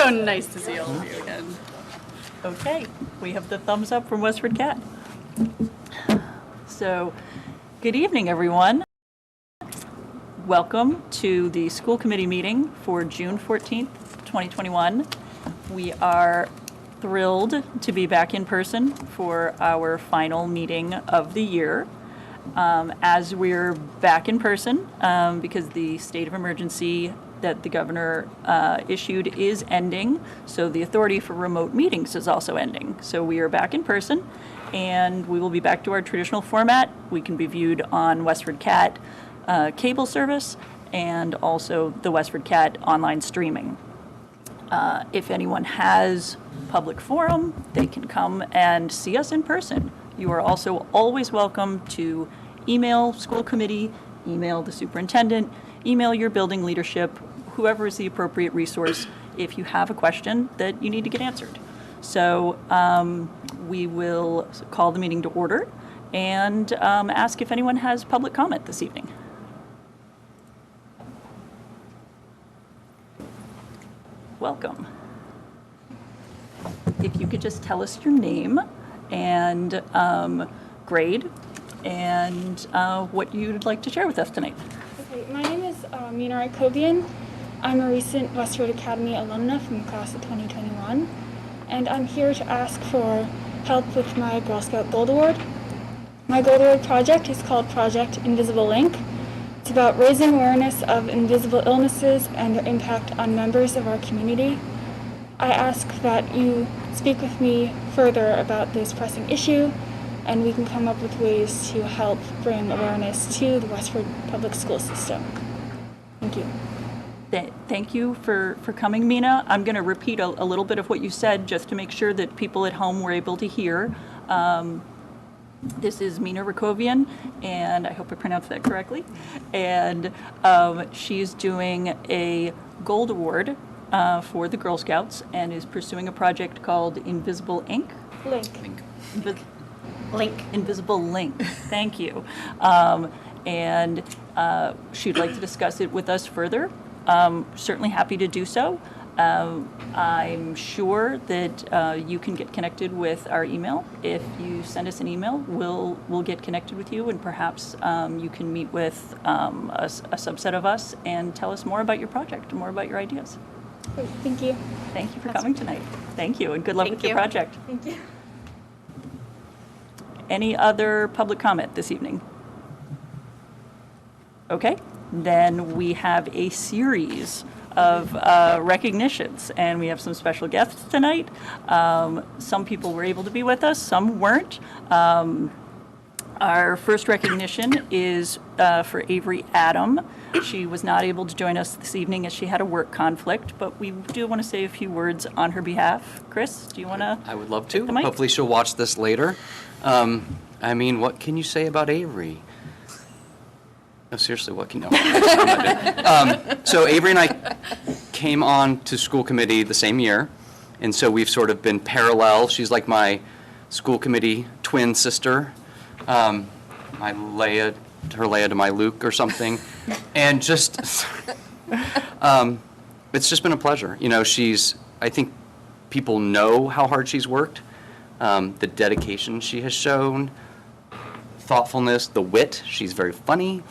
So nice to see all of you again. Okay, we have the thumbs up from WestfordCAT. So, good evening, everyone. Welcome to the school committee meeting for June 14th, 2021. We are thrilled to be back in person for our final meeting of the year. As we're back in person, because the state of emergency that the governor issued is ending, so the authority for remote meetings is also ending. So we are back in person, and we will be back to our traditional format. We can be viewed on WestfordCAT cable service and also the WestfordCAT online streaming. If anyone has public forum, they can come and see us in person. You are also always welcome to email school committee, email the superintendent, email your building leadership, whoever is the appropriate resource if you have a question that you need to get answered. So we will call the meeting to order and ask if anyone has public comment this evening. Welcome. If you could just tell us your name and grade and what you'd like to share with us tonight. Okay, my name is Mina Rakovian. I'm a recent Westford Academy alumna from the class of 2021, and I'm here to ask for help with my Girl Scout Gold Award. My Gold Award project is called Project Invisible Link. It's about raising awareness of invisible illnesses and their impact on members of our community. I ask that you speak with me further about this pressing issue, and we can come up with ways to help bring awareness to the Westford public school system. Thank you. Thank you for coming, Mina. I'm going to repeat a little bit of what you said just to make sure that people at home were able to hear. This is Mina Rakovian, and I hope I pronounced that correctly. And she's doing a Gold Award for the Girl Scouts and is pursuing a project called Invisible Ink. Link. Invisible Link. Thank you. And she'd like to discuss it with us further. Certainly happy to do so. I'm sure that you can get connected with our email. If you send us an email, we'll get connected with you, and perhaps you can meet with a subset of us and tell us more about your project and more about your ideas. Great, thank you. Thank you for coming tonight. Thank you, and good luck with your project. Thank you. Any other public comment this evening? Okay, then we have a series of recognitions, and we have some special guests tonight. Some people were able to be with us, some weren't. Our first recognition is for Avery Adam. She was not able to join us this evening as she had a work conflict, but we do want to say a few words on her behalf. Chris, do you want to? I would love to. Hopefully she'll watch this later. I mean, what can you say about Avery? No, seriously, what can you know? So Avery and I came on to school committee the same year, and so we've sort of been parallel. She's like my school committee twin sister, her Leia to my Luke or something, and just it's just been a pleasure. You know, I think people know how hard she's worked, the dedication she has shown, thoughtfulness, the wit. She's very funny.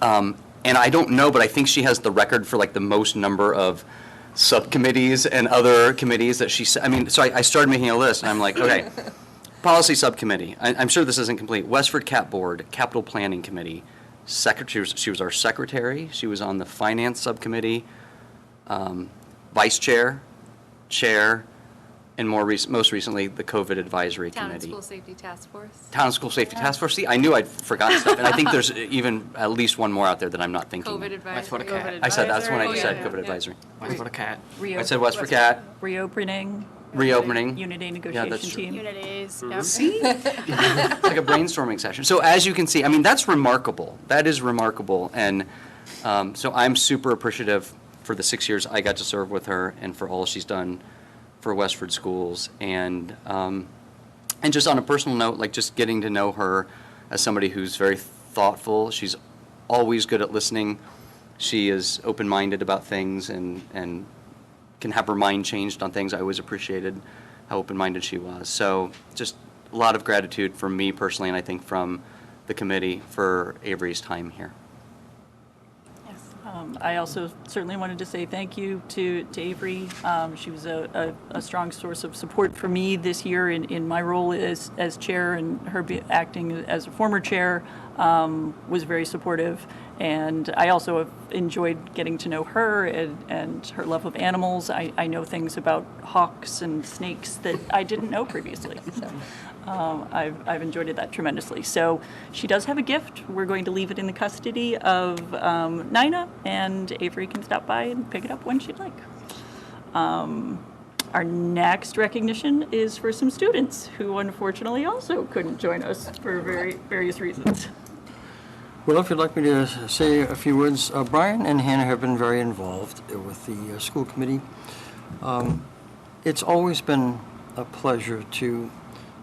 And I don't know, but I think she has the record for like the most number of subcommittees and other committees that so I started making a list, and I'm like, okay, policy subcommittee. I'm sure this isn't complete. WestfordCAT board, capital planning committee, secretary. She was our secretary. She was on the finance subcommittee, vice chair, chair, and most recently, the COVID advisory committee. Town and School Safety Task Force. Town and School Safety Task Force. See, I knew I'd forgotten stuff, and I think there's even at least one more out there that I'm not thinking. COVID advisory. WestfordCAT. I said that's when I Oh, said yeah, COVID yeah. advisory. WestfordCAT. I said WestfordCAT. Reopening. Unity Yeah, negotiation that's true. team. Unities. Yep. See? It's like a brainstorming session. So as you can see, I mean, that's remarkable. That is remarkable. And so I'm super appreciative for the 6 years I got to serve with her and for all she's done for Westford schools. And just on a personal note, like just getting to know her as somebody who's very thoughtful. She's always good at listening. She is open-minded about things and can have her mind changed on things. I always appreciated how open-minded she was. So just a lot of gratitude from me personally, and I think from the committee for Avery's time here. I also certainly wanted to say thank you to Avery. She was a strong source of support for me this year in my role as chair, and her acting as a former chair was very supportive. And I also have enjoyed getting to know her and her love of animals. I know things about hawks and snakes that I didn't know previously. So I've enjoyed that tremendously. So she does have a gift. We're going to leave it in the custody of Nina, and Avery can stop by and pick it up when she'd like. Our next recognition is for some students who unfortunately also couldn't join us for various reasons. Well, if you'd like me to say a few words, Brian and Hannah have been very involved with the school committee. It's always been a pleasure to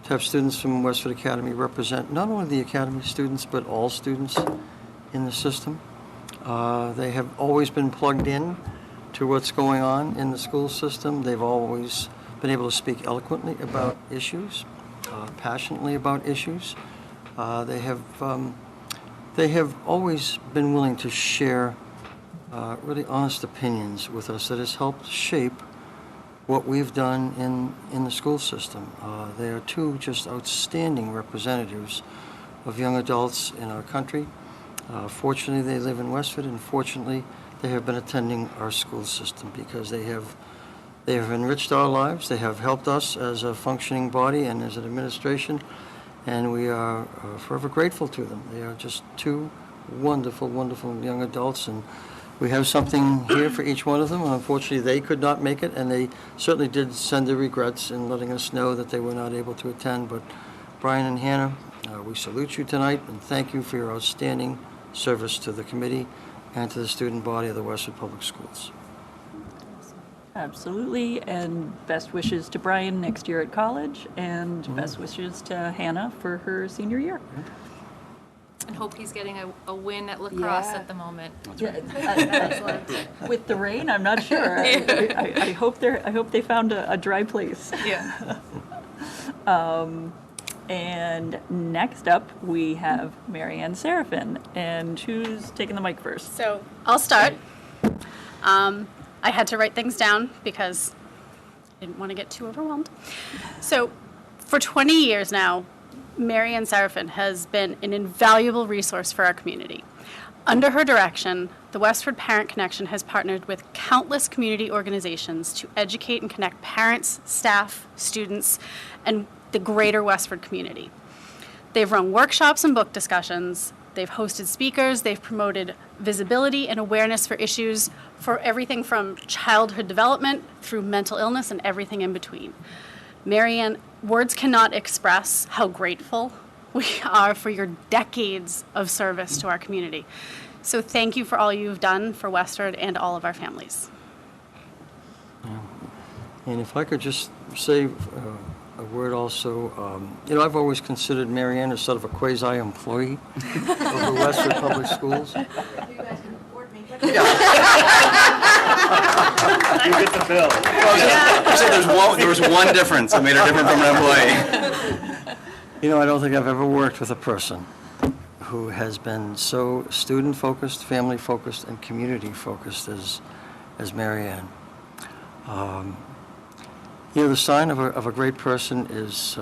have students from Westford Academy represent not only the Academy students, but all students in the system. They have always been plugged in to what's going on in the school system. They've always been able to speak eloquently about issues, passionately about issues. They have always been willing to share really honest opinions with us that has helped shape what we've done in the school system. They are two just outstanding representatives of young adults in our country. Fortunately, they live in Westford, and fortunately, they have been attending our school system because they have enriched our lives. They have helped us as a functioning body and as an administration, and we are forever grateful to them. They are just two wonderful, wonderful young adults, and we have something here for each one of them. Unfortunately, they could not make it, and they certainly did send their regrets in letting us know that they were not able to attend. But Brian and Hannah, we salute you tonight, and thank you for your outstanding service to the committee and to the student body of the Westford Public Schools. Absolutely, and best wishes to Brian next year at college, and best wishes to Hannah for her senior year. And hope he's getting a win at lacrosse at the moment. With the rain, I'm not sure. I hope they found a dry place. Yeah. And next up, we have Marianne Seraphin, and who's taking the mic first? So I'll start. I had to write things down because I didn't want to get too overwhelmed. So for 20 years now, Marianne Seraphin has been an invaluable resource for our community. Under her direction, the Westford Parent Connection has partnered with countless community organizations to educate and connect parents, staff, students, and the greater Westford community. They've run workshops and book discussions. They've hosted speakers. They've promoted visibility and awareness for issues for everything from childhood development through mental illness and everything in between. Marianne, words cannot express how grateful we are for your decades of service to our community. So thank you for all you've done for Westford and all of our families. And if I could just say a word also, I've always considered Marianne as sort of a quasi-employee of the Westford Public Schools. You guys can afford me. You get the bill. There was one difference that made her different from an employee. I don't think I've ever worked with a person who has been so student-focused, family-focused, and community-focused as Marianne. The sign of a great person is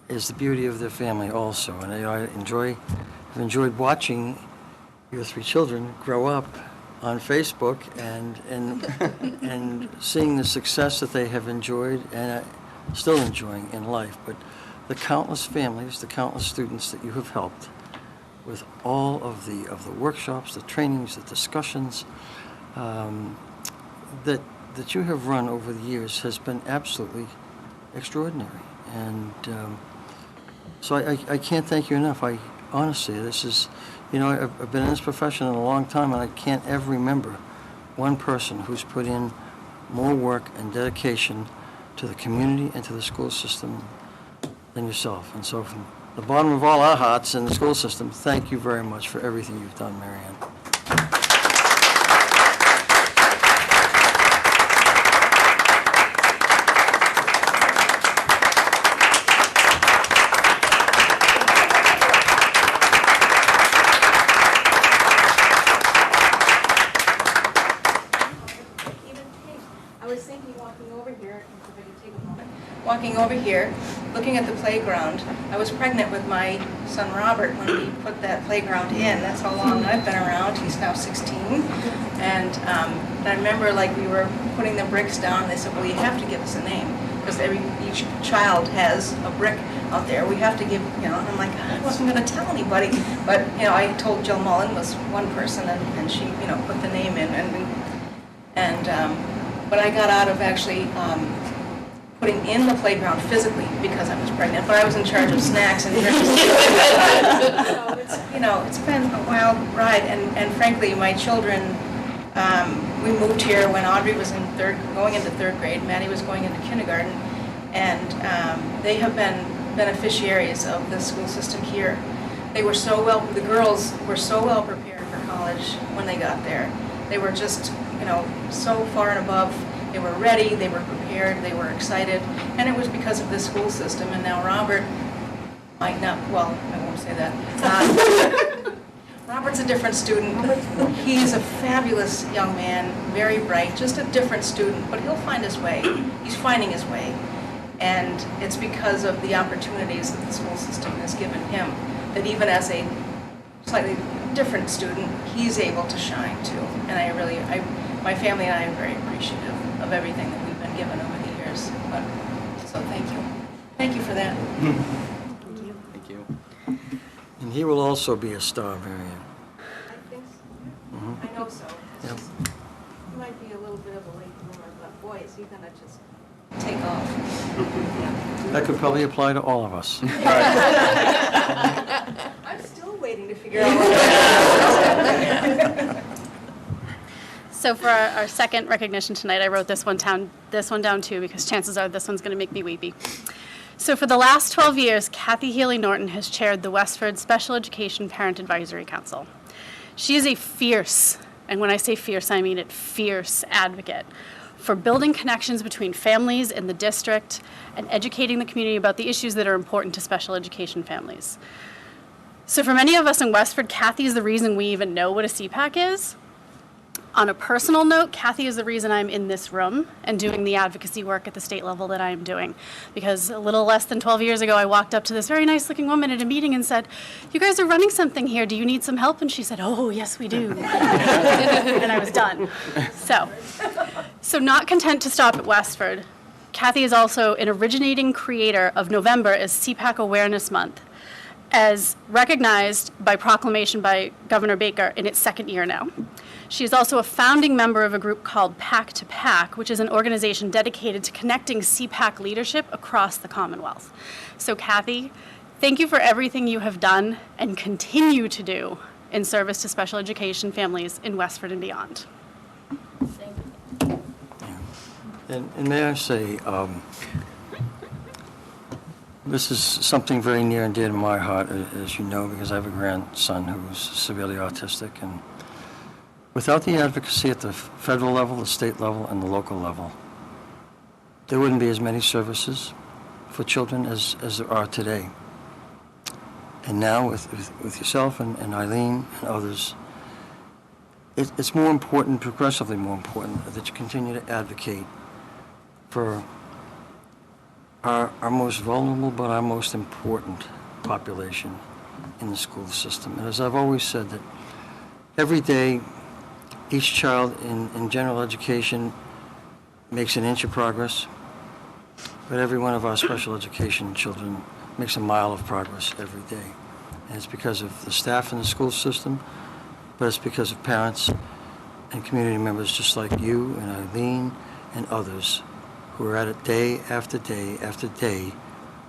the beauty of their family also. And I've enjoyed watching your three children grow up on Facebook and seeing the success that they have enjoyed and still enjoying in life. But the countless families, the countless students that you have helped with all of the workshops, the trainings, the discussions that you have run over the years has been absolutely extraordinary. And so I can't thank you enough. Honestly, this is, I've been in this profession in a long time, and I can't ever remember one person who's put in more work and dedication to the community and to the school system than yourself. And so from the bottom of all our hearts in the school system, thank you very much for everything you've done, Marianne. walking over here, looking at the playground. I was pregnant with my son Robert when we put that playground in. That's how long I've been around. He's now 16. And I remember like we were putting the bricks down, and they said, well, you have to give us a name, because each child has a brick out there. We have to give, and I'm like, I wasn't going to tell anybody. But, I told Jill Mullen was one person, and she, put the name in. But I got out of actually putting in the playground physically because I was pregnant, but I was in charge of snacks and drinks. So it's been a wild ride, and frankly, my children, we moved here when Audrey was going into third grade, Maddie was going into kindergarten, and they have been beneficiaries of the school system here. The girls were so well prepared for college when they got there. They were just, so far and above. They were ready, they were prepared, they were excited, and it was because of the school system. And now Robert might not, well, I won't say that. Robert's a different student. He's a fabulous young man, very bright, just a different student, but he'll find his way. He's finding his way. And it's because of the opportunities that the school system has given him that even as a slightly different student, he's able to shine too. And my family and I are very appreciative of everything that we've been given over the years. So thank you. Thank you for that. Thank you. And he will also be a star, Marion. I think so. I know so. Yep. He might be a little bit of a late bloomer, but boy, is he going to just take off. That could probably apply to all of us. I'm still waiting to figure out what So for our second recognition tonight, I wrote this one down too, because chances are this one's going to make me weepy. So for the last 12 years, Kathy Healy Norton has chaired the Westford Special Education Parent Advisory Council. She is a fierce, and when I say fierce, I mean it, fierce advocate for building connections between families in the district and educating the community about the issues that are important to special education families. So for many of us in Westford, Kathy is the reason we even know what a CPAC is. On a personal note, Kathy is the reason I'm in this room and doing the advocacy work at the state level that I'm doing. Because a little less than 12 years ago, I walked up to this very nice looking woman at a meeting and said, you guys are running something here, do you need some help? And she said, oh, yes, we do. And I was done. So not content to stop at Westford, Kathy is also an originating creator of November as CPAC Awareness Month, as recognized by proclamation by Governor Baker in its second year now. She is also a founding member of a group called PAC to PAC, which is an organization dedicated to connecting CPAC leadership across the Commonwealth. So Kathy, thank you for everything you have done and continue to do in service to special education families in Westford and beyond. Thank you. And may I say, this is something very near and dear to my heart, as you know, because I have a grandson who's severely autistic, and without the advocacy at the federal level, the state level, and the local level, there wouldn't be as many services for children as there are today. And now with yourself and Eileen and others, it's more important, progressively more important, that you continue to advocate for our most vulnerable but our most important population in the school system. And as I've always said, that every day each child in general education makes an inch of progress, but every one of our special education children makes a mile of progress every day. And it's because of the staff in the school system, but it's because of parents and community members just like you and Eileen and others who are at it day after day after day,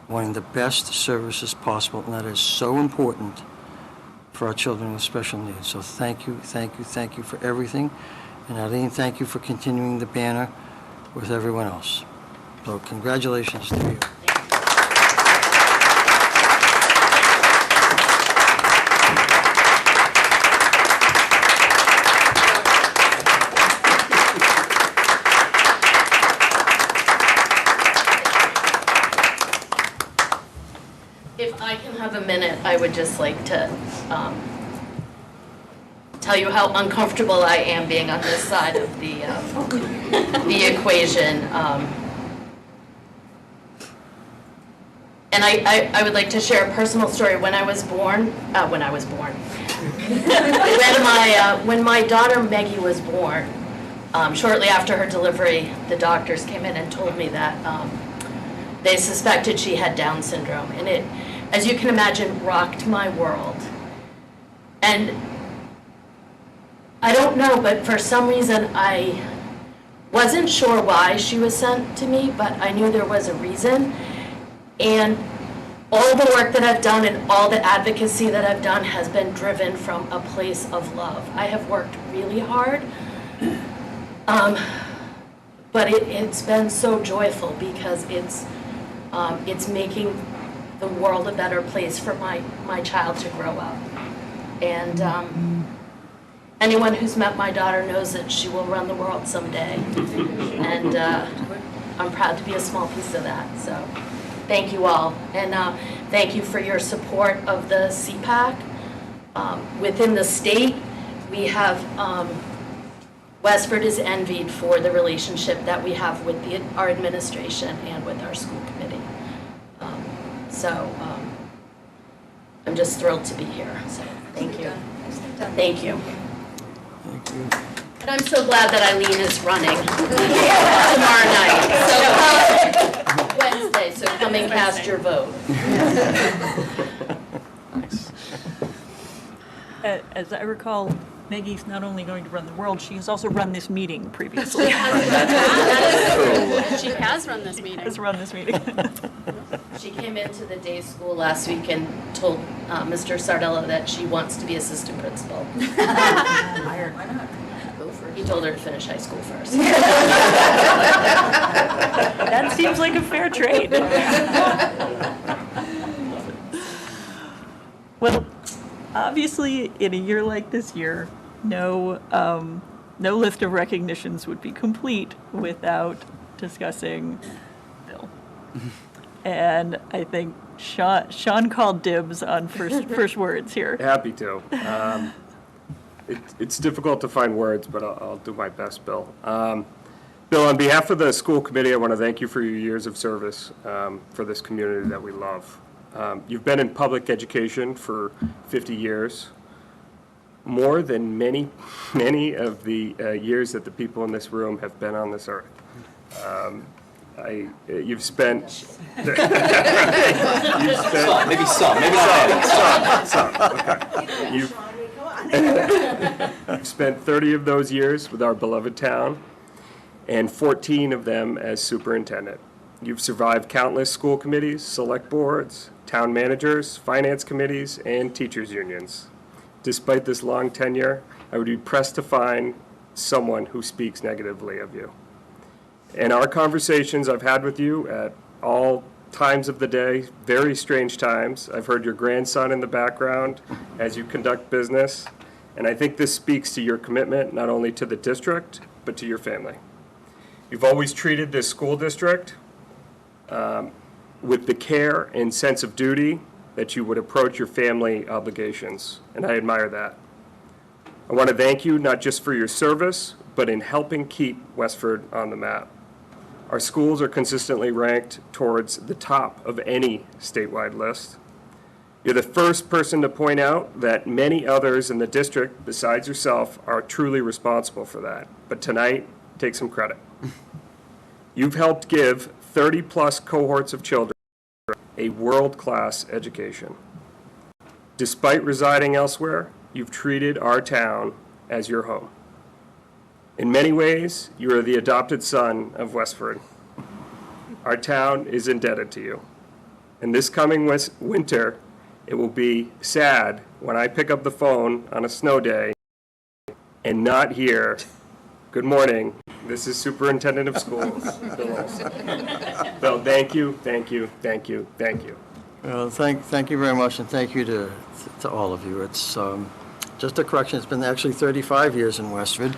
wanting the best services possible, and that is so important for our children with special needs. So thank you, thank you, thank you for everything. And Eileen, thank you for continuing the banner with everyone else. So congratulations to you. If I can have a minute, I would just like to tell you how uncomfortable I am being on this side of the equation. And I would like to share a personal story. When I was born, when my daughter Maggie was born, shortly after her delivery, the doctors came in and told me that they suspected she had Down syndrome. And it, as you can imagine, rocked my world. And I don't know, but for some reason I wasn't sure why she was sent to me, but I knew there was a reason. And all the work that I've done and all the advocacy that I've done has been driven from a place of love. I have worked really hard, but it's been so joyful because it's making the world a better place for my child to grow up. And anyone who's met my daughter knows that she will run the world someday. And I'm proud to be a small piece of that. So thank you all. And thank you for your support of the CPAC. Within the state, we have, Westford is envied for the relationship that we have with our administration and with our school committee. I'm just thrilled to be here. So thank you. Thank you. Thank you. And I'm so glad that Eileen is running tomorrow night. So Wednesday, so come and cast your vote. As I recall, Maggie's not only going to run the world, she's also run this meeting previously. She has run this meeting. Has run this meeting. She came into the day school last week and told Mr. Sardello that she wants to be assistant principal. Why not? Go for it. He told her to finish high school first. That seems like a fair trade. Well, obviously, in a year like this year, no list of recognitions would be complete without discussing Bill. And I think Sean called dibs on first words here. Happy to. It's difficult to find words, but I'll do my best, Bill. Bill, on behalf of the school committee, I want to thank you for your years of service for this community that we love. You've been in public education for 50 years, more than many of the years that the people in this room have been on this earth. You've spent. Maybe some, maybe not Some, okay. You've spent 30 of those years with our beloved town, and 14 of them as superintendent. You've survived countless school committees, select boards, town managers, finance committees, and teachers' unions. Despite this long tenure, I would be pressed to find someone who speaks negatively of you. In our conversations I've had with you at all times of the day, very strange times, I've heard your grandson in the background as you conduct business, and I think this speaks to your commitment not only to the district, but to your family. You've always treated this school district with the care and sense of duty that you would approach your family obligations, and I admire that. I want to thank you not just for your service, but in helping keep Westford on the map. Our schools are consistently ranked towards the top of any statewide list. You're the first person to point out that many others in the district, besides yourself, are truly responsible for that. But tonight, take some credit. You've helped give 30-plus cohorts of children a world-class education. Despite residing elsewhere, you've treated our town as your home. In many ways, you are the adopted son of Westford. Our town is indebted to you. And this coming winter, it will be sad when I pick up the phone on a snow day and not hear, "Good morning, this is Superintendent of Schools, Bill Olson." Bill, thank you, thank you, thank you, thank you. Well, thank you very much, and thank you to all of you. It's just a correction, it's been actually 35 years in Westford,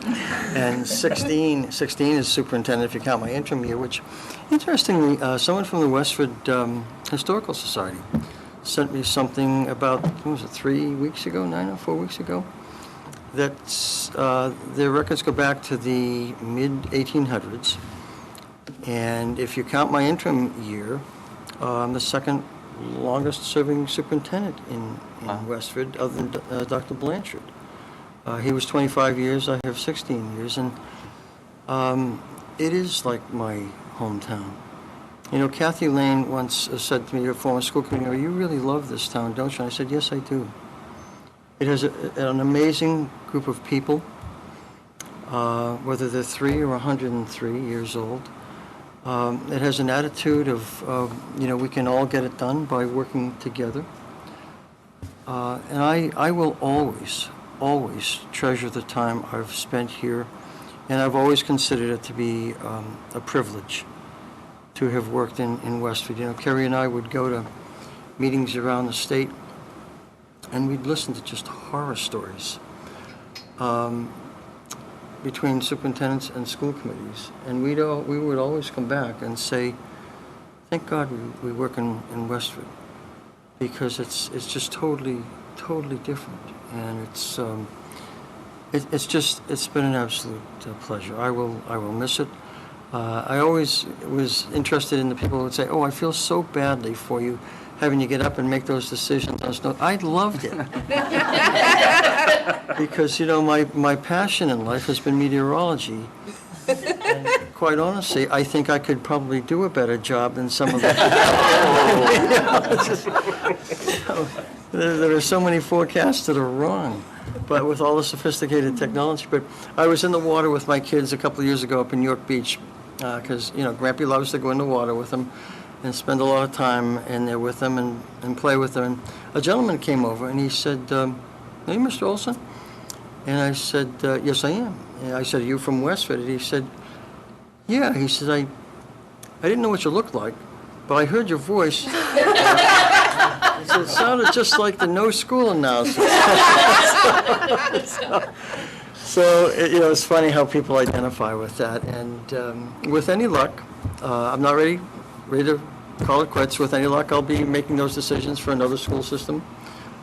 and 16 is superintendent if you count my interim year, which, interestingly, someone from the Westford Historical Society sent me something about, what was it, 3 weeks ago, 4 weeks ago, that their records go back to the mid-1800s, and if you count my interim year, I'm the second longest-serving superintendent in Westford, other than Dr. Blanchard. He was 25 years, I have 16 years, and it is like my hometown. You know, Kathy Lane once said to me, your former school committee, you really love this town, don't you? And I said, yes, I do. It has an amazing group of people, whether they're 3 or 103 years old. It has an attitude of, we can all get it done by working together. And I will always treasure the time I've spent here, and I've always considered it to be a privilege to have worked in Westford. You know, Kerry and I would go to meetings around the state, and we'd listen to just horror stories between superintendents and school committees, and we would always come back and say, thank God we work in Westford, because it's just totally different, and it's been an absolute pleasure. I will miss it. I always was interested in the people who would say, oh, I feel so badly for you having to get up and make those decisions. I loved it. Because, my passion in life has been meteorology. And quite honestly, I think I could probably do a better job than some of them. There are so many forecasts that are wrong, but with all the sophisticated technology. But I was in the water with my kids a couple of years ago up in York Beach, because, Grampy loves to go in the water with them and spend a lot of time in there with them and play with them. And a gentleman came over and he said, are you Mr. Olson? And I said, yes, I am. And I said, are you from Westford? And he said, yeah. He said, I didn't know what you looked like, but I heard your voice. He said, it sounded just like the no school announcement. So it's funny how people identify with that. And with any luck, I'm not ready to call it quits. With any luck, I'll be making those decisions for another school system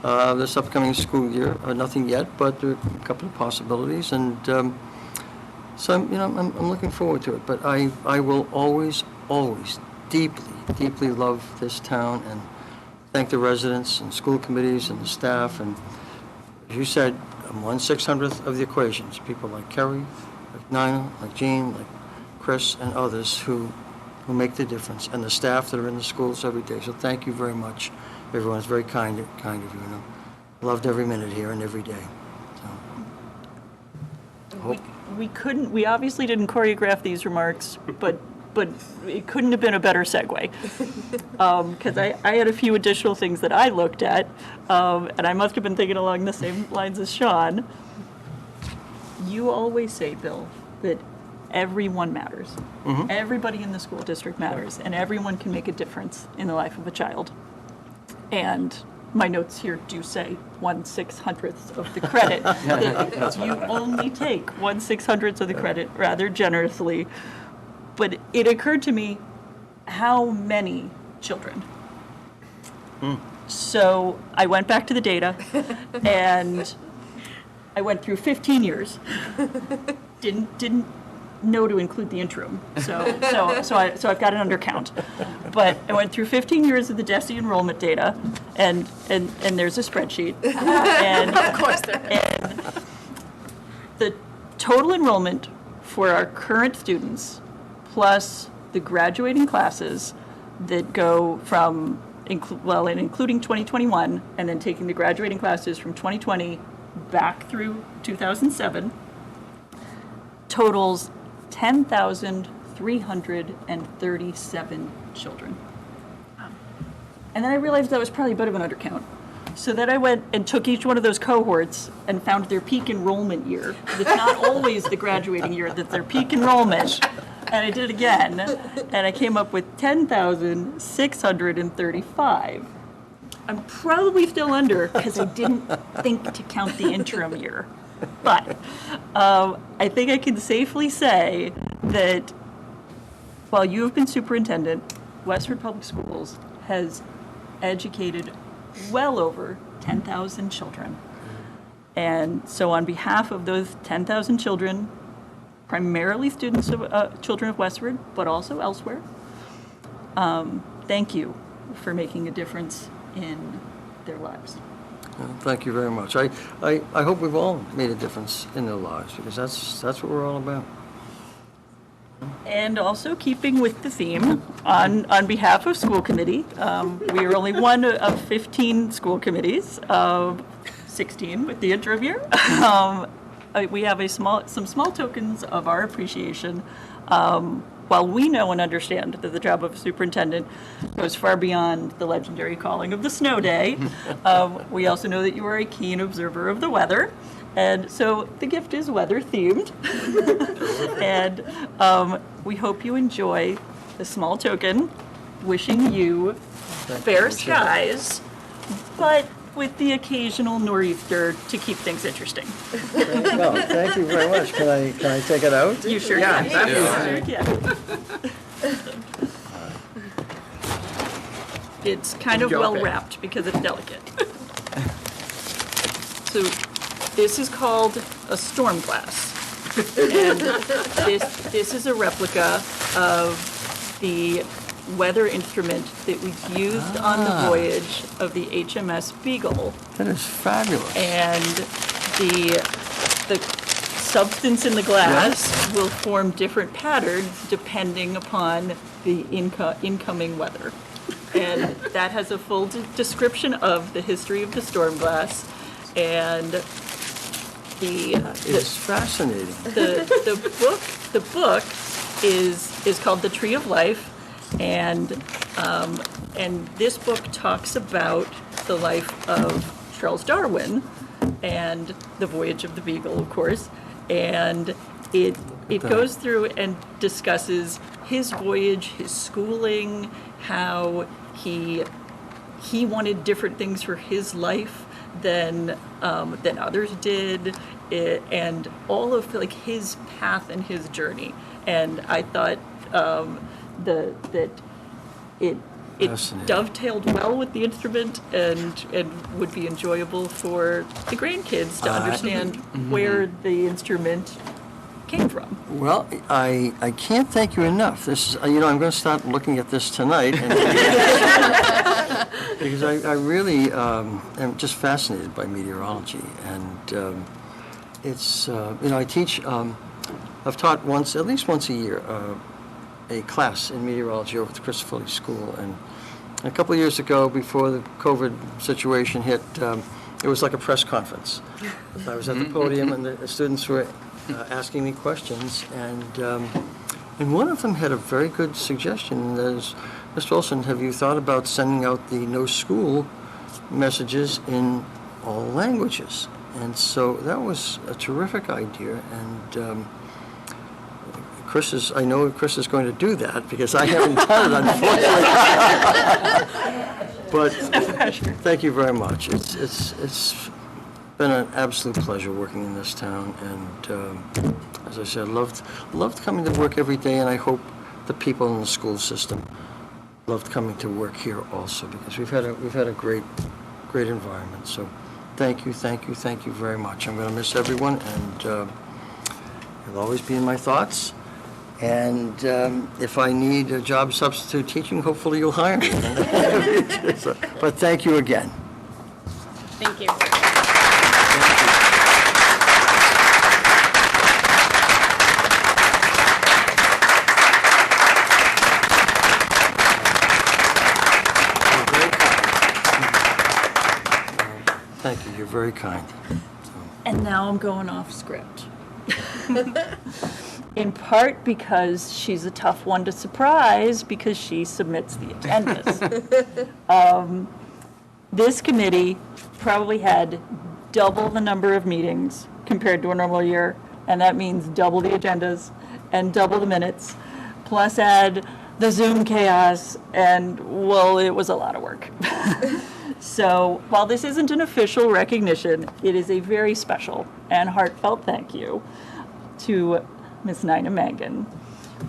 this upcoming school year. Nothing yet, but there are a couple of possibilities. And so I'm looking forward to it. But I will always deeply love this town and thank the residents and school committees and the staff. And as you said, I'm 1/600th of the equations. People like Kerry, like Nina, like Jean, like Chris, and others who make the difference, and the staff that are in the schools every day. So thank you very much. Everyone's very kind of you. Loved every minute here and every day. So, We obviously didn't choreograph these remarks, but it couldn't have been a better segue. Because I had a few additional things that I looked at, and I must have been thinking along the same lines as Sean. You always say, Bill, that everyone matters. Mm-hmm. Everybody in the school district matters, and everyone can make a difference in the life of a child. And my notes here do say 1/600th of the credit. You only take 1/600th of the credit rather generously. But it occurred to me, how many children? So I went back to the data, and I went through 15 years. Didn't know to include the interim, so I've got an undercount. But I went through 15 years of the DESE enrollment data, and there's a spreadsheet. And Of course there is. And the total enrollment for our current students, plus the graduating classes that go from, including 2021, and then taking the graduating classes from 2020 back through 2007, totals 10,337 children. And then I realized that was probably a bit of an undercount. So then I went and took each one of those cohorts and found their peak enrollment year. It's not always the graduating year, that's their peak enrollment. And I did it again, and I came up with 10,635. I'm probably still under because I didn't think to count the interim year. But I think I can safely say that while you have been superintendent, Westford Public Schools has educated well over 10,000 children. And so on behalf of those 10,000 children, primarily students of children of Westford, but also elsewhere, thank you for making a difference in their lives. Thank you very much. I hope we've all made a difference in their lives, because that's what we're all about. And also keeping with the theme, on behalf of school committee, we are only one of 15 school committees, 16 with the interim year. We have some small tokens of our appreciation. While we know and understand that the job of a superintendent goes far beyond the legendary calling of the snow day, we also know that you are a keen observer of the weather. And so the gift is weather themed. And we hope you enjoy the small token, wishing you fair skies, but with the occasional nor'easter to keep things interesting. Well, thank you very much. Can I take it out? You sure can. You sure can. It's kind of well wrapped because it's delicate. So this is called a storm glass. And this is a replica of the weather instrument that was used on the voyage of the HMS Beagle. That is fabulous. And the substance in the glass will form different patterns depending upon the incoming weather. And that has a full description of the history of the storm glass. And it's fascinating. The book is called The Tree of Life. And this book talks about the life of Charles Darwin and the voyage of the Beagle, of course. And it goes through and discusses his voyage, his schooling, how he wanted different things for his life than others did, and all of like his path and his journey. And I thought that it dovetailed well with the instrument and would be enjoyable for the grandkids to understand where the instrument came from. Well, I can't thank you enough. This is, I'm going to start looking at this tonight. And because I really am just fascinated by meteorology. And it's, I teach, I've taught at least once a year, a class in meteorology over at the Christopher Lee School. And a couple of years ago, before the COVID situation hit, it was like a press conference. I was at the podium and the students were asking me questions, and one of them had a very good suggestion. There's, Mr. Olson, have you thought about sending out the no school messages in all languages? And so that was a terrific idea, and I know Chris is going to do that because I haven't done it, unfortunately. But thank you very much. It's been an absolute pleasure working in this town, and as I said, loved coming to work every day, and I hope the people in the school system loved coming to work here also, because we've had a great environment. So thank you very much. I'm going to miss everyone, and you'll always be in my thoughts. And if I need a job substitute teaching, hopefully you'll hire me. But thank you again. Thank you. Thank you. You're very kind. And now I'm going off script. In part because she's a tough one to surprise because she submits the agendas. This committee probably had double the number of meetings compared to a normal year, and that means double the agendas and double the minutes, plus add the Zoom chaos, and, well, it was a lot of work. So while this isn't an official recognition, it is a very special and heartfelt thank you to Ms. Nina Mangan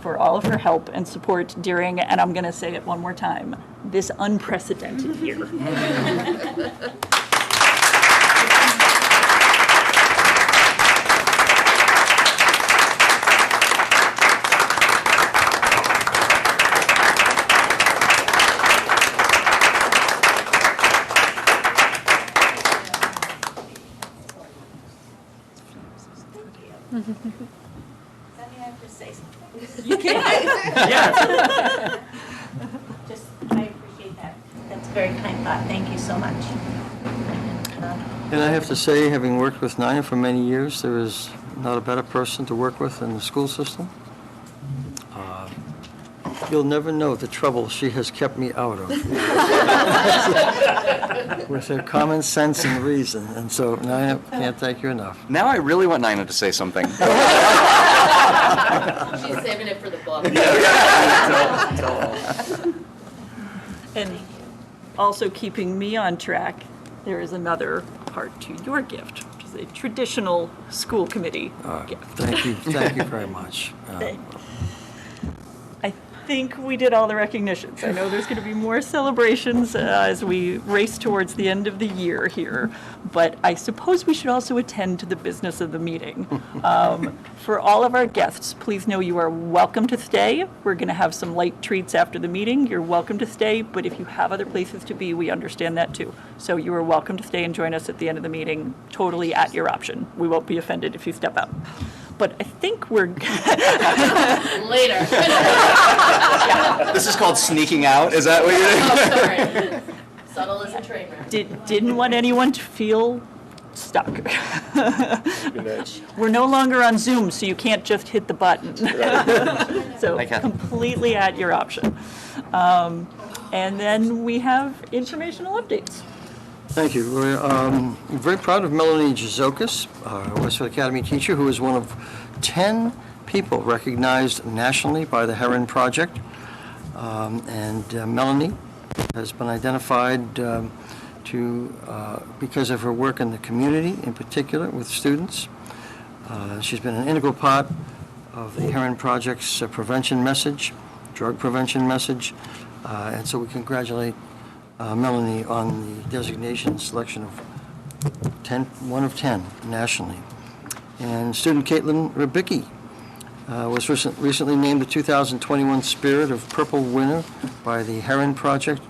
for all of her help and support during, and I'm going to say it one more time, this unprecedented year. Does that mean I have to say something? You can. Yes. Just, I appreciate that. That's a very kind thought. Thank you so much. And I have to say, having worked with Nina for many years, there is not a better person to work with in the school system. You'll never know the trouble she has kept me out of. With her common sense and reason. And so, Nina, can't thank you enough. Now I really want Nina to say something. She's saving it for the book. And also keeping me on track, there is another part to your gift, which is a traditional school committee gift. Thank you very much. I think we did all the recognitions. I know there's going to be more celebrations as we race towards the end of the year here, but I suppose we should also attend to the business of the meeting. For all of our guests, please know you are welcome to stay. We're going to have some light treats after the meeting. You're welcome to stay, but if you have other places to be, we understand that too. So you are welcome to stay and join us at the end of the meeting, totally at your option. We won't be offended if you step out. But I think we're... Later. This is called sneaking out, is that what you're doing? Oh, sorry. Subtle as a train wreck. Didn't want anyone to feel stuck. We're no longer on Zoom, so you can't just hit the button. So I can. completely at your option. And then we have informational updates. Thank you. We're very proud of Melanie Jazokis, our Westford Academy teacher, who is one of 10 people recognized nationally by the Heron Project. Melanie has been identified because of her work in the community, in particular with students. She's been an integral part of the Heron Project's prevention message, drug prevention message, and so we congratulate Melanie on the designation selection of 1 of 10 nationally. And student Caitlin Rabicki was recently named the 2021 Spirit of Purple winner by the Heron Project,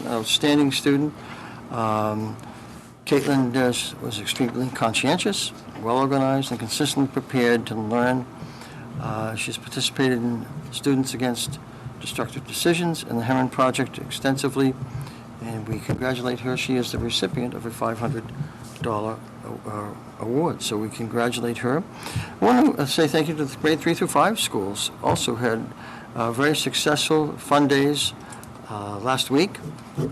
an outstanding student. Caitlin was extremely conscientious, well-organized, and consistently prepared to learn. She's participated in Students Against Destructive Decisions and the Heron Project extensively, and we congratulate her. She is the recipient of a $500 award, so we congratulate her. I want to say thank you to the grade 3 through 5 schools. Also had very successful fun days last week,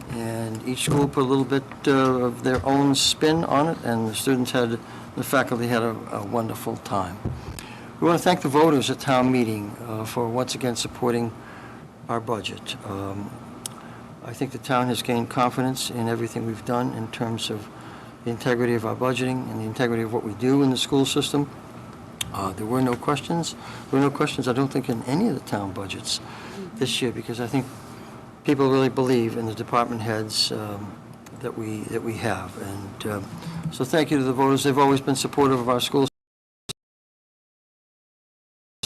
and each school put a little bit of their own spin on it, and the faculty had a wonderful time. We want to thank the voters at town meeting for once again supporting our budget. I think the town has gained confidence in everything we've done in terms of the integrity of our budgeting and the integrity of what we do in the school system. There were no questions. There were no questions, I don't think, in any of the town budgets this year, because I think people really believe in the department heads that we have. And so thank you to the voters. They've always been supportive of our schools.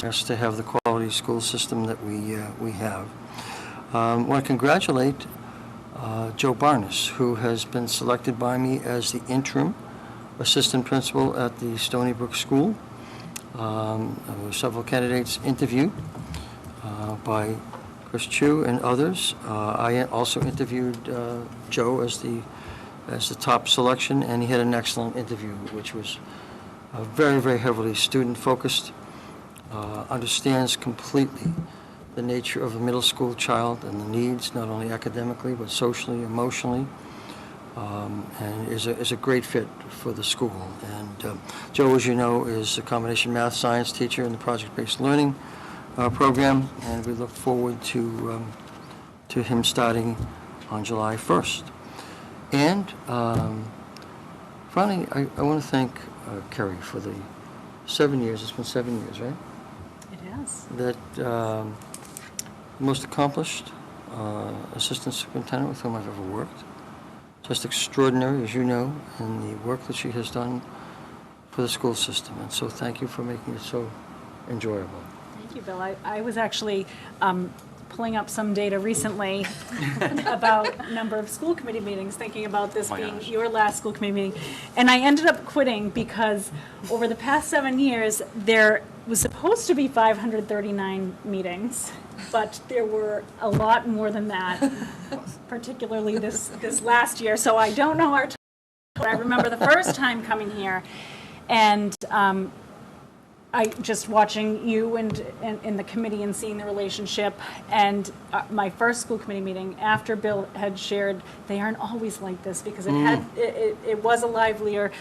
Us to have the quality school system that we have. I want to congratulate Joe Barnes, who has been selected by me as the interim assistant principal at the Stony Brook School. There were several candidates interviewed by Chris Chu and others. I also interviewed Joe as the top selection, and he had an excellent interview, which was very, very heavily student-focused. Understands completely the nature of a middle school child and the needs, not only academically, but socially, emotionally, and is a great fit for the school. And Joe, as you know, is a combination math science teacher in the project-based learning program, and we look forward to him starting on July 1st. And finally, I want to thank Kerry for the 7 years. It's been 7 years, right? It has. That most accomplished assistant superintendent with whom I've ever worked. Just extraordinary, as you know, in the work that she has done for the school system. And so thank you for making it so enjoyable. Thank you, Bill. I was actually pulling up some data recently about number of school committee meetings, thinking about this Oh my being gosh. your last school committee meeting. And I ended up quitting because over the past 7 years, there was supposed to be 539 meetings, but there were a lot more than that, particularly this last year. So I don't know our total. I remember the first time coming here, and I just watching you and in the committee and seeing the relationship, and my first school committee meeting after Bill had shared, they aren't always like this because it was a livelier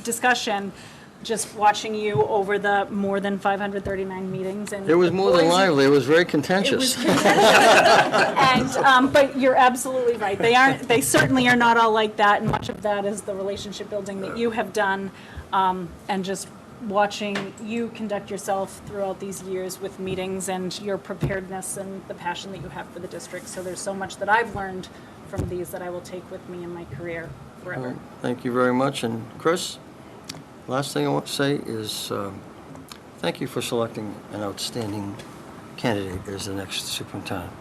discussion. Just watching you over the more than 539 meetings, and It was more than boys- lively, it was very It was contentious. contentious. And but you're absolutely right. They certainly are not all like that, and much of that is the relationship building that you have done, and just watching you conduct yourself throughout these years with meetings and your preparedness and the passion that you have for the district. So there's so much that I've learned from these that I will take with me in my career forever. Thank you very much. And Chris, last thing I want to say is thank you for selecting an outstanding candidate as the next superintendent.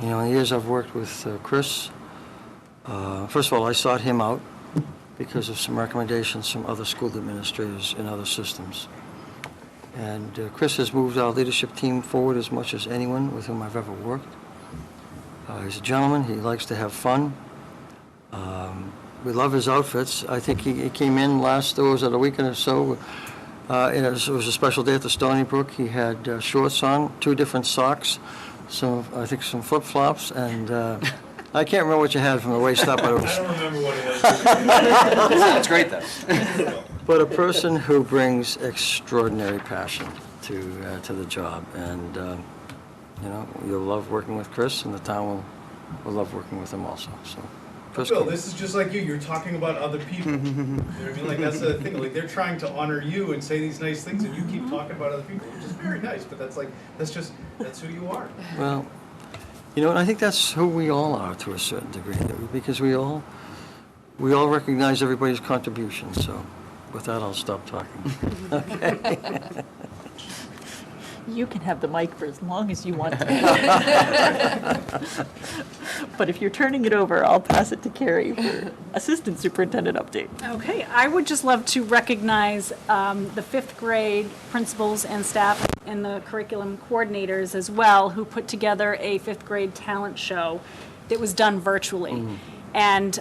You know, in the years I've worked with Chris, first of all, I sought him out because of some recommendations from other school administrators in other systems. And Chris has moved our leadership team forward as much as anyone with whom I've ever worked. He's a gentleman. He likes to have fun. We love his outfits. I think he came in a weekend or so, it was a special day at the Stony Brook. He had shorts on, 2 different socks, some flip-flops, and I can't remember what you had from the waist up, but it was... I don't remember what it was. That's great, though. But a person who brings extraordinary passion to the job, and you know, you'll love working with Chris, and the town will love working with him also. So, Chris, Bill, this is just like you. You're talking about other people. You know what I mean? Like, that's the thing. Like, they're trying to honor you and say these nice things, and you keep talking about other people, which is very nice. But that's who you are. well, you know, and I think that's who we all are to a certain degree, because we all recognize everybody's contribution. So, with that, I'll stop talking. Okay. You can have the mic for as long as you want to. But if you're turning it over, I'll pass it to Carrie for Assistant Superintendent update. Okay, I would just love to recognize the 5th grade principals and staff and the curriculum coordinators as well, who put together a 5th grade talent show that was done virtually. And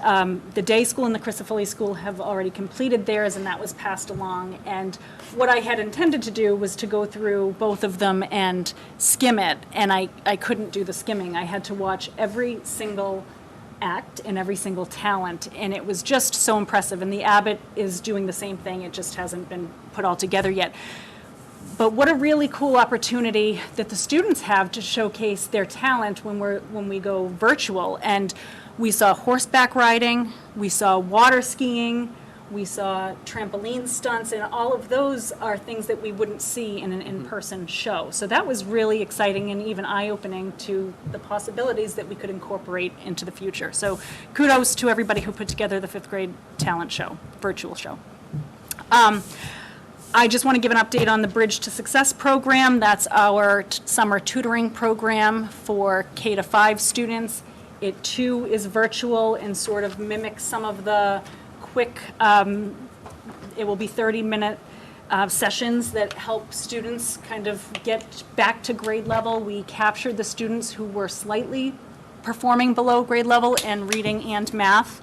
the day school and the Chrysophilia school have already completed theirs, and that was passed along. And what I had intended to do was to go through both of them and skim it, and I couldn't do the skimming. I had to watch every single act and every single talent, and it was just so impressive. And the Abbott is doing the same thing, it just hasn't been put all together yet. But what a really cool opportunity that the students have to showcase their talent when we go virtual. And we saw horseback riding, we saw water skiing, we saw trampoline stunts, and all of those are things that we wouldn't see in an in-person show. So that was really exciting and even eye-opening to the possibilities that we could incorporate into the future. So kudos to everybody who put together the 5th grade talent show, virtual show. I just want to give an update on the Bridge to Success program. That's our summer tutoring program for K-5 students. It too is virtual and sort of mimics some of the quick, it will be 30-minute sessions that help students kind of get back to grade level. We captured the students who were slightly performing below grade level in reading and math.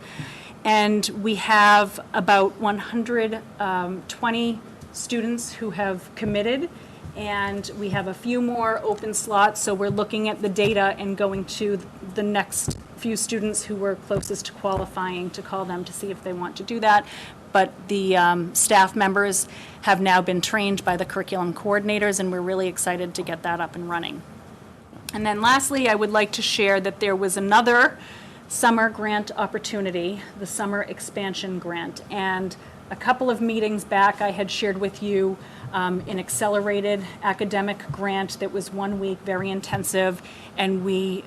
And we have about 120 students who have committed, and we have a few more open slots, so we're looking at the data and going to the next few students who were closest to qualifying to call them to see if they want to do that. But the staff members have now been trained by the curriculum coordinators, and we're really excited to get that up and running. And then lastly, I would like to share that there was another summer grant opportunity, the Summer Expansion Grant. And a couple of meetings back, I had shared with you an accelerated academic grant that was 1 week, very intensive, and we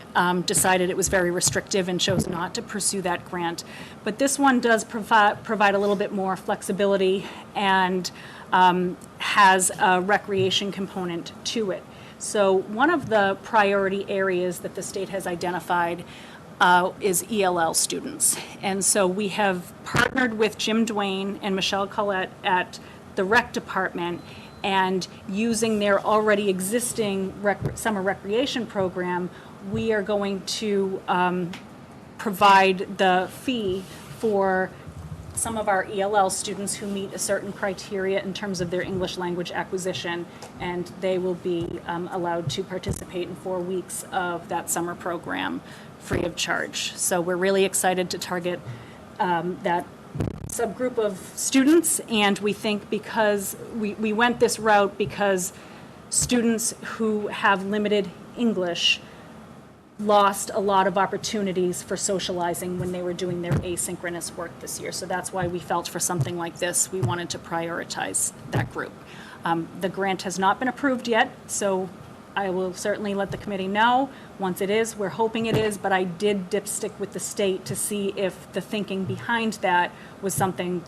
decided it was very restrictive and chose not to pursue that grant. But this one does provide a little bit more flexibility and has a recreation component to it. So one of the priority areas that the state has identified is ELL students. And so we have partnered with Jim Duane and Michelle Collette at the rec department, and using their already existing summer recreation program, we are going to provide the fee for some of our ELL students who meet a certain criteria in terms of their English language acquisition, and they will be allowed to participate in 4 weeks of that summer program free of charge. So we're really excited to target that subgroup of students, and we think because we went this route because students who have limited English lost a lot of opportunities for socializing when they were doing their asynchronous work this year. So that's why we felt for something like this, we wanted to prioritize that group. The grant has not been approved yet, so I will certainly let the committee know once it is. We're hoping it is, but I did dipstick with the state to see if the thinking behind that was something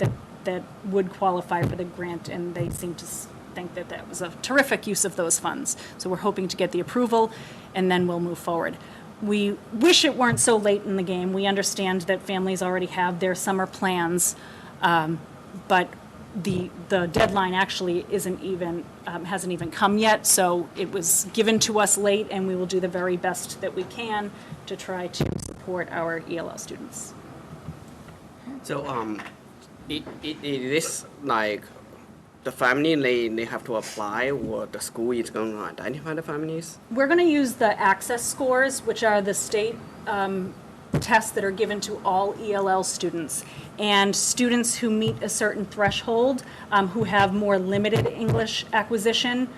that would qualify for the grant, and they seem to think that that was a terrific use of those funds. So we're hoping to get the approval, and then we'll move forward. We wish it weren't so late in the game. We understand that families already have their summer plans, but the deadline actually isn't even, hasn't even come yet, so it was given to us late, and we will do the very best that we can to try to support our ELL students. So it is like the family, they have to apply, or the school is going to identify the families? We're going to use the access scores, which are the state tests that are given to all ELL students. And students who meet a certain threshold, who have more limited English acquisition,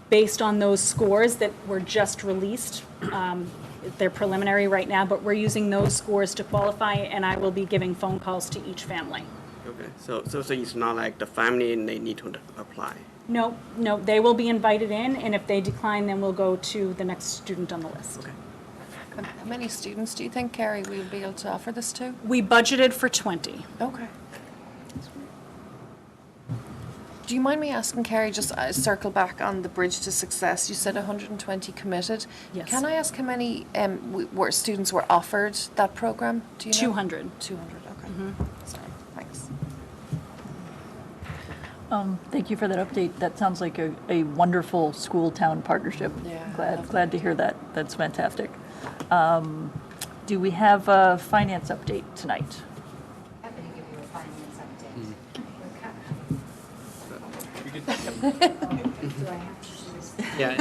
based on those scores that were just released. They're preliminary right now, but we're using those scores to qualify, and I will be giving phone calls to each family. Okay, so it's not like the family and they need to apply? No, they will be invited in, and if they decline, then we'll go to the next student on the list. Okay. How many students do you think, Carrie, we would be able to offer this to? We budgeted for 20. Okay. Do you mind me asking, Carrie, just circle back on the Bridge to Success? You said 120 committed. Yes. Can I ask how many students were offered that program? Do you know? 200. 200, okay. Sorry, thanks. Thank you for that update. That sounds like a wonderful school-town partnership. Yeah. Glad to hear that. That's fantastic. Do we have a finance update tonight? Happy to give you a finance update. Do I have to do this? Yeah,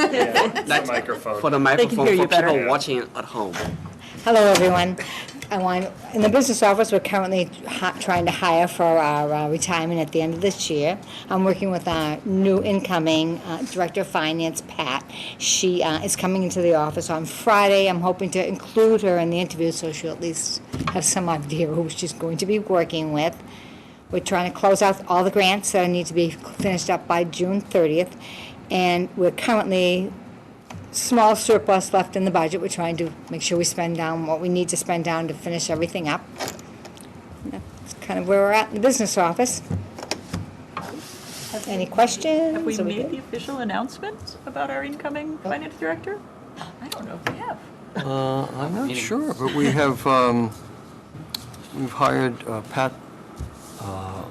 that's microphone. For the microphone, hear you for better. people watching at home. Hello, everyone. In the business office, we're currently trying to hire for our retirement at the end of this year. I'm working with our new incoming Director of Finance, Pat. She is coming into the office on Friday. I'm hoping to include her in the interview so she'll at least have some idea who she's going to be working with. We're trying to close out all the grants that need to be finished up by June 30th. And we're currently small surplus left in the budget. We're trying to make sure we spend down what we need to spend down to finish everything up. That's kind of where we're at in the business office. Any questions? Have we Are made good? the official announcement about our incoming finance director? I don't know if we have. I'm not sure, but we have, we've hired Pat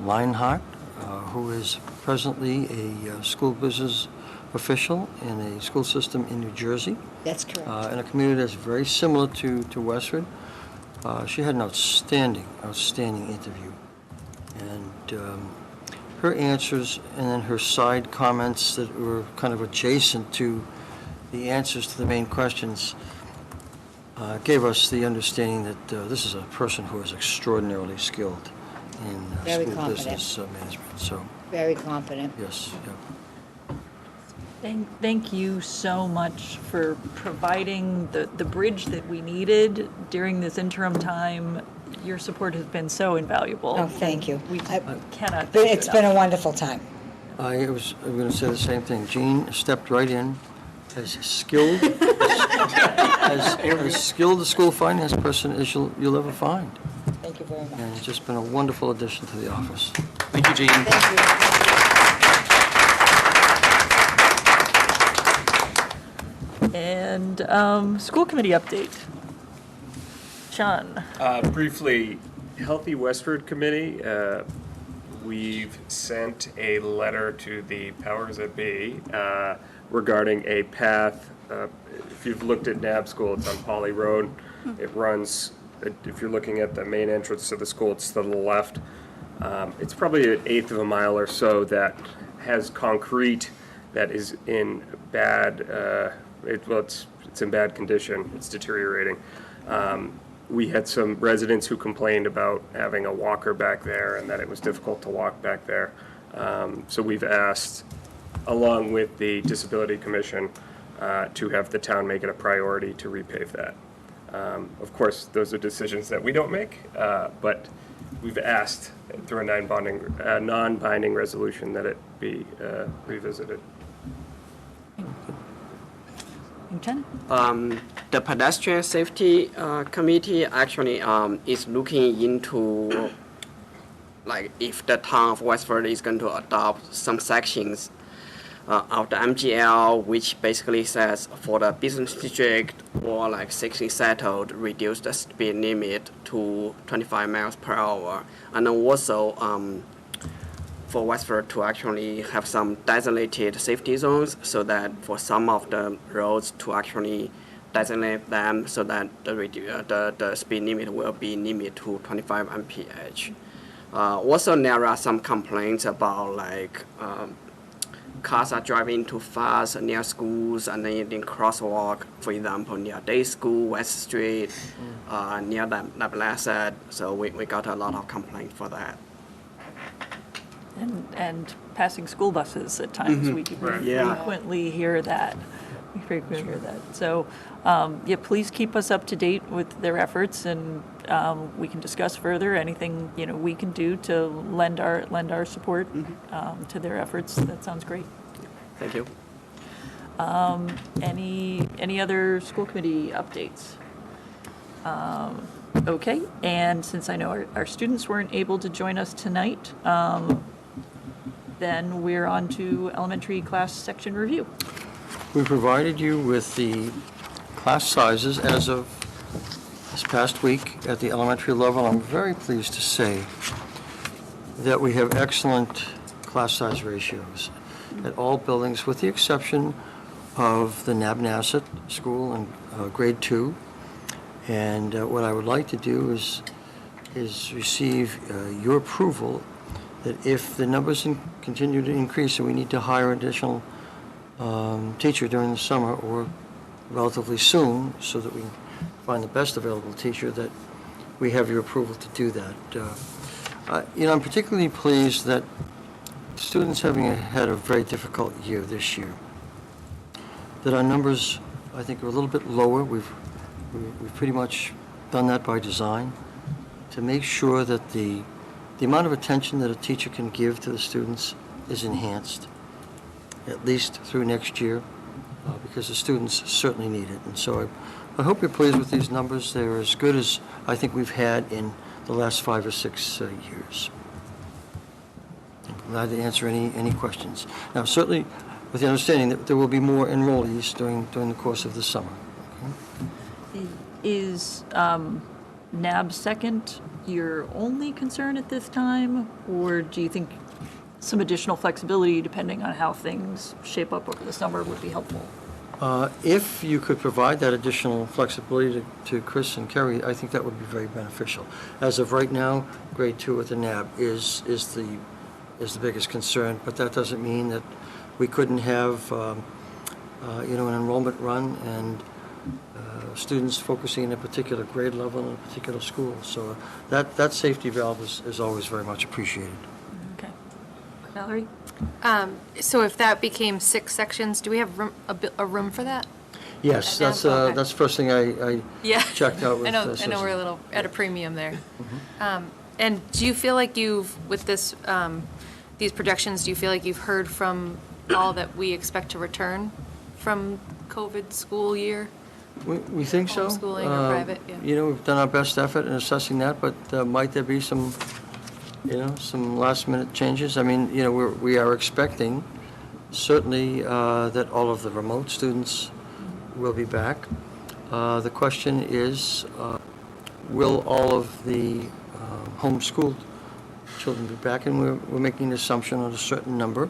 Leinhardt, who is presently a school business official in a school system in New Jersey. That's correct. In a community that's very similar to Westford. She had an outstanding interview. And her answers and then her side comments that were kind of adjacent to the answers to the main questions gave us the understanding that this is a person who is extraordinarily skilled in Very school confident. business management. So, Very confident. yes, yeah. Thank you so much for providing the bridge that we needed during this interim time. Your support has been so invaluable. Oh, thank you. We cannot thank you It's been a enough. wonderful time. I'm going to say the same thing. Jean stepped right in as skilled, as skilled a school finance person as you'll ever find. Thank you very much. And it's just been a wonderful addition to the office. Thank you, Jean. Thank you. And school committee update. John? Briefly, Healthy Westford Committee, we've sent a letter to the powers that be regarding a path. If you've looked at NAB School, it's on Poly Road. It runs, if you're looking at the main entrance to the school, it's to the left. It's probably an eighth of a mile or so that has concrete that is in bad, it's in bad condition. It's deteriorating. We had some residents who complained about having a walker back there and that it was difficult to walk back there. So we've asked, along with the Disability Commission, to have the town make it a priority to repave that. Of course, those are decisions that we don't make, but we've asked through a non-binding resolution that it be revisited. The Pedestrian Safety Committee actually is looking into like if the town of Westford is going to adopt some sections of the MGL, which basically says for the business district or like safely settled, reduce the speed limit to 25 miles per hour. And then also for Westford to actually have some designated safety zones so that for some of the roads to actually designate them so that the speed limit will be limited to 25 mph. Also, there are some complaints about like cars are driving too fast near schools and then in crosswalk, for example, near Day School, West Street, near the Blessed. So we got a lot of complaints for that. And passing school buses at times, we frequently hear that. We frequently hear that. So, yeah, please keep us up to date with their efforts, and we can discuss further anything we can do to lend our support to their efforts. That sounds great. Thank you. Any other school committee updates? Okay, and since I know our students weren't able to join us tonight, then we're on to elementary class section review. We provided you with the class sizes as of this past week at the elementary level. I'm very pleased to say that we have excellent class size ratios at all buildings, with the exception of the Nabnasset School in grade 2. And what I would like to do is receive your approval that if the numbers continue to increase and we need to hire additional teacher during the summer or relatively soon so that we can find the best available teacher, that we have your approval to do that. I'm particularly pleased that students having had a very difficult year this year, that our numbers, I think, are a little bit lower. We've pretty much done that by design to make sure that the amount of attention that a teacher can give to the students is enhanced, at least through next year, because the students certainly need it. And so I hope you're pleased with these numbers. They're as good as I think we've had in the last 5 or 6 years. I'm glad to answer any questions. Now, certainly with the understanding that there will be more enrollees during the course of the summer. Okay? Is NAB second your only concern at this time, or do you think some additional flexibility depending on how things shape up over the summer would be helpful? If you could provide that additional flexibility to Chris and Kerry, I think that would be very beneficial. As of right now, grade 2 at the NAB is the biggest concern, but that doesn't mean that we couldn't have an enrollment run and students focusing in a particular grade level in a particular school. So that safety valve is always very much appreciated. Okay. Valerie? So if that became 6 sections, do we have a room for that? Yes, that's Okay. the first thing I checked out with. I know we're a little at a premium there. And do you feel like with this, these projections, do you feel like you've heard from all that we expect to return from COVID school year? We think so. Homeschooling or private, yeah. We've done our best effort in assessing that, but might there be some last minute changes? I mean, we are expecting certainly that all of the remote students will be back. The question is, will all of the homeschooled children be back? And we're making an assumption on a certain number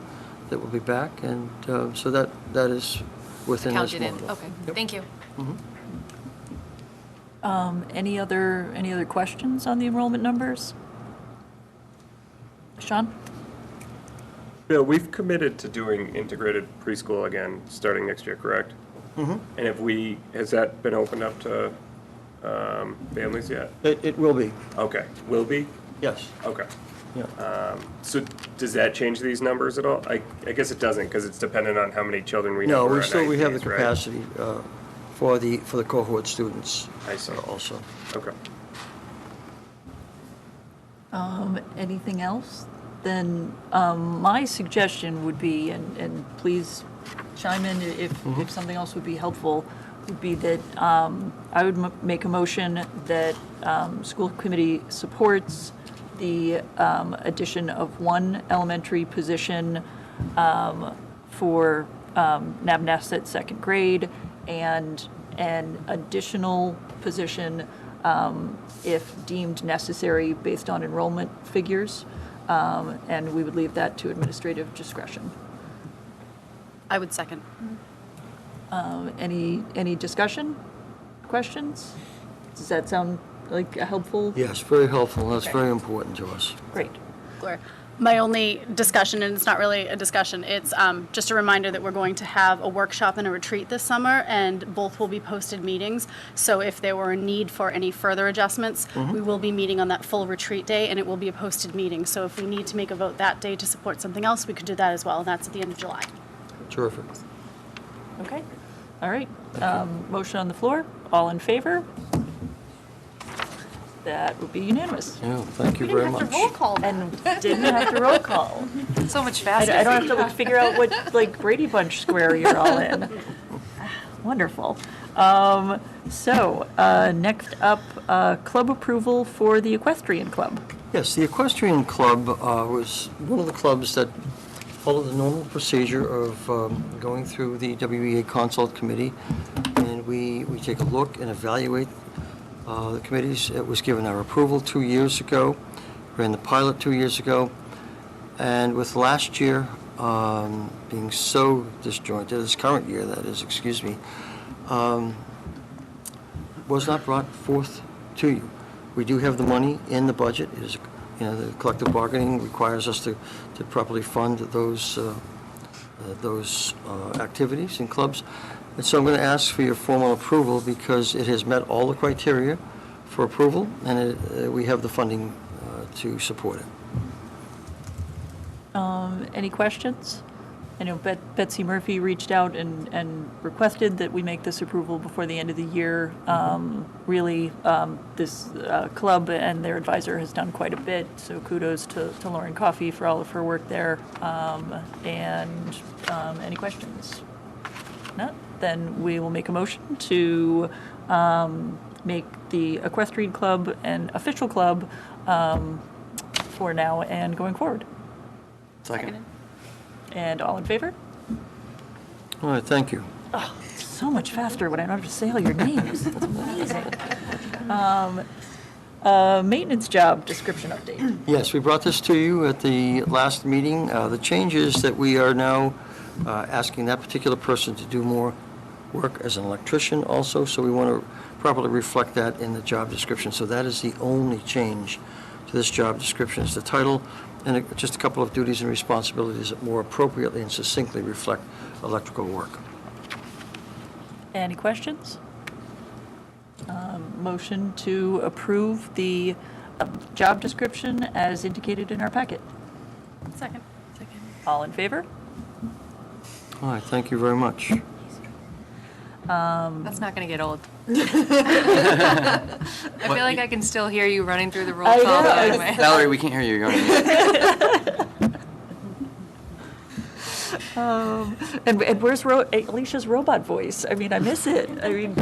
that will be back, and so that is within this Counted in, model. okay, Yep. thank you. Any other questions on the enrollment numbers? Sean? Bill, we've committed to doing integrated preschool again, starting next year, correct? Mhm. And has that been opened up to families yet? It will be, Okay, will be? yes. Okay. Yeah. So does that change these numbers at all? I guess it doesn't, because it's dependent on how many children we No, know. we have the IEPs, right? capacity for the cohort students I see. also. Okay. Anything else? Then my suggestion would be, and please chime in if something else would be helpful, would be that I would make a motion that school committee supports the addition of one elementary position for NABNEST at second grade, and an additional position if deemed necessary based on enrollment figures, and we would leave that to administrative discretion. I would second. Any discussion, questions? Does that sound like a helpful? Yes, very helpful, that's Okay. very important to us. Great. Gloria. My only discussion, and it's not really a discussion, it's just a reminder that we're going to have a workshop and a retreat this summer, and both will be posted meetings. So if there were a need for any further adjustments, we will be meeting on that full retreat day, and it will be a posted meeting. So if we need to make a vote that day to support something else, we could do that as well. That's at the end of July. Terrific. Okay, all right. Motion on the floor, all in favor? That would be unanimous. Yeah, thank you very much. call. And didn't have to roll call. So much I faster. I don't have to like, figure out what, like, Brady Bunch square you're all in. Wonderful. Next up, club approval for the Equestrian Club. Yes, the Equestrian Club was one of the clubs that followed the normal procedure of going through the WEA Consult Committee, and we take a look and evaluate the committees. It was given our approval 2 years ago, ran the pilot 2 years ago, and with last year being so disjointed, this current year, that is, excuse me, was not brought forth to you. We do have the money in the budget. It is, the collective bargaining requires us to properly fund those activities and clubs. And so I'm going to ask for your formal approval because it has met all the criteria for approval, and we have the funding to support it. Any questions? I know Betsy Murphy reached out and requested that we make this approval before the end of the year. Really, this club and their advisor has done quite a bit, so kudos to Lauren Coffey for all of her work there. Any questions? No? Then we will make a motion to make the Equestrian Club an official club for now and going forward. Second. And all in favor? All right, thank you. Oh, so much faster when I don't have to say all your names. That's amazing. Maintenance job description update. Yes, we brought this to you at the last meeting. The change is that we are now asking that particular person to do more work as an electrician also, so we want to properly reflect that in the job description. So that is the only change to this job description, is the title and just a couple of duties and responsibilities that more appropriately and succinctly reflect electrical work. Any questions? Motion to approve the job description as indicated in our packet. Second. All in favor? All right, thank you very much. That's not going to get old. I feel like I can still hear you running through the roll I call. know. but anyway. Valerie, we can't hear you. And where's Alicia's robot voice? I mean, I miss it. I mean,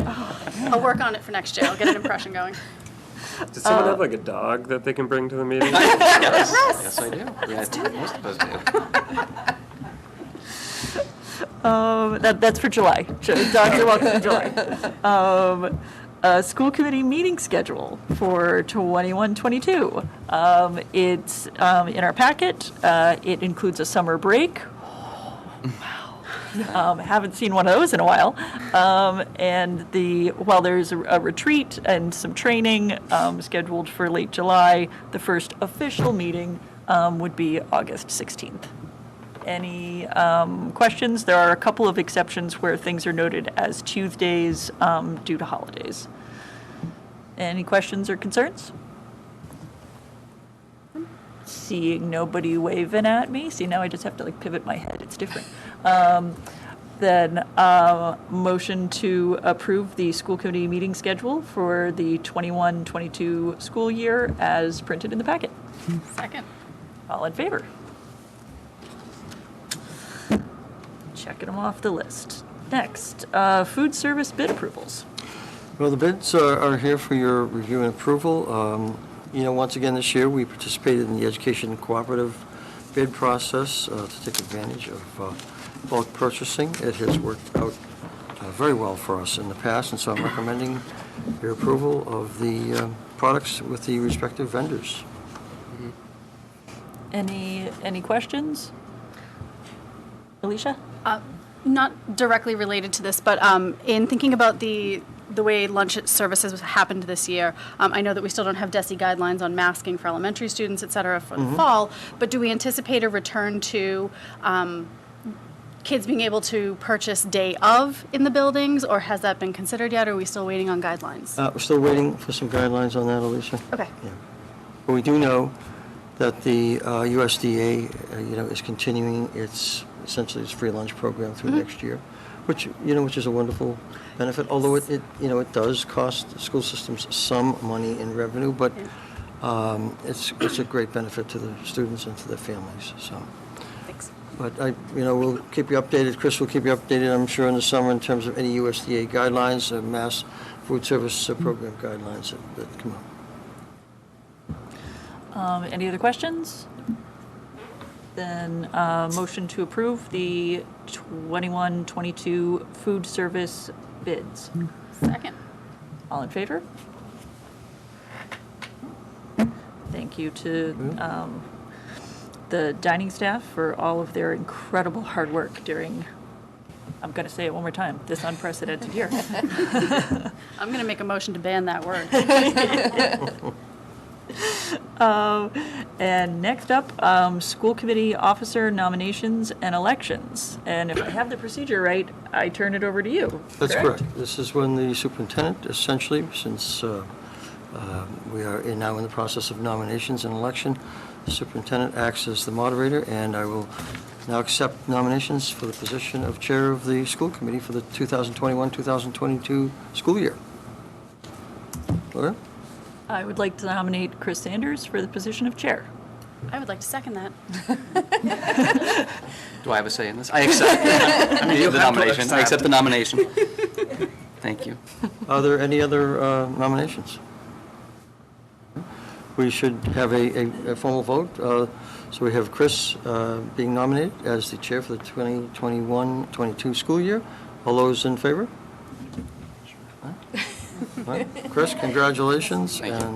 I'll work on it for next year. I'll get an impression going. Does someone have like a dog that they can bring to the meeting? Yes, I do. Yeah, most of us do. That's for July. Dogs are welcome in July. School committee meeting schedule for 21-22. It's in our packet. It includes a summer break. Wow. Haven't seen one of those in a while. And while there's a retreat and some training scheduled for late July, the first official meeting would be August 16th. Any questions? There are a couple of exceptions where things are noted as Tuesdays due to holidays. Any questions or concerns? Seeing nobody waving at me. See, now I just have to pivot my head. It's different. Then motion to approve the school committee meeting schedule for the 21-22 school year as printed in the packet. Second. All in favor? Checking them off the list. Next, food service bid approvals. Well, the bids are here for your review and approval. Once again this year, we participated in the education cooperative bid process to take advantage of bulk purchasing. It has worked out very well for us in the past, and so I'm recommending your approval of the products with the respective vendors. Any questions? Alicia? Not directly related to this, but in thinking about the way lunch services happened this year, I know that we still don't have DESE guidelines on masking for elementary students, et cetera, for the fall, but do we anticipate a return to kids being able to purchase day of in the buildings, or has that been considered yet, or are we still waiting on guidelines? We're still waiting for some guidelines on that, Alicia. Okay. Yeah. But we do know that the USDA, is continuing essentially its free lunch program through next year, which is a wonderful benefit, although it does cost school systems some money in revenue, but it's a great benefit to the students and to their families, so. Thanks. But we'll keep you updated. Chris will keep you updated, I'm sure, in the summer in terms of any USDA guidelines, mass food service program guidelines that come up. Any other questions? Then motion to approve the 21-22 food service bids. Second. All in favor? Thank you to the dining staff for all of their incredible hard work during, I'm going to say it one more time, this unprecedented year. I'm going to make a motion to ban that word. And next up, school committee officer nominations and elections. And if I have the procedure right, I turn it over to you. That's correct. This is when the superintendent, essentially, since we are now in the process of nominations and election, the superintendent acts as the moderator, and I will now accept nominations for the position of chair of the school committee for the 2021-2022 school year. Laura? I would like to nominate Chris Sanders for the position of chair. I would like to second that. Do I have a say in this? I accept the nomination. I accept the nomination. Thank you. Are there any other nominations? We should have a formal vote. So we have Chris being nominated as the chair for the 2021-22 school year. All those in favor? All right. Chris, congratulations. Thank you.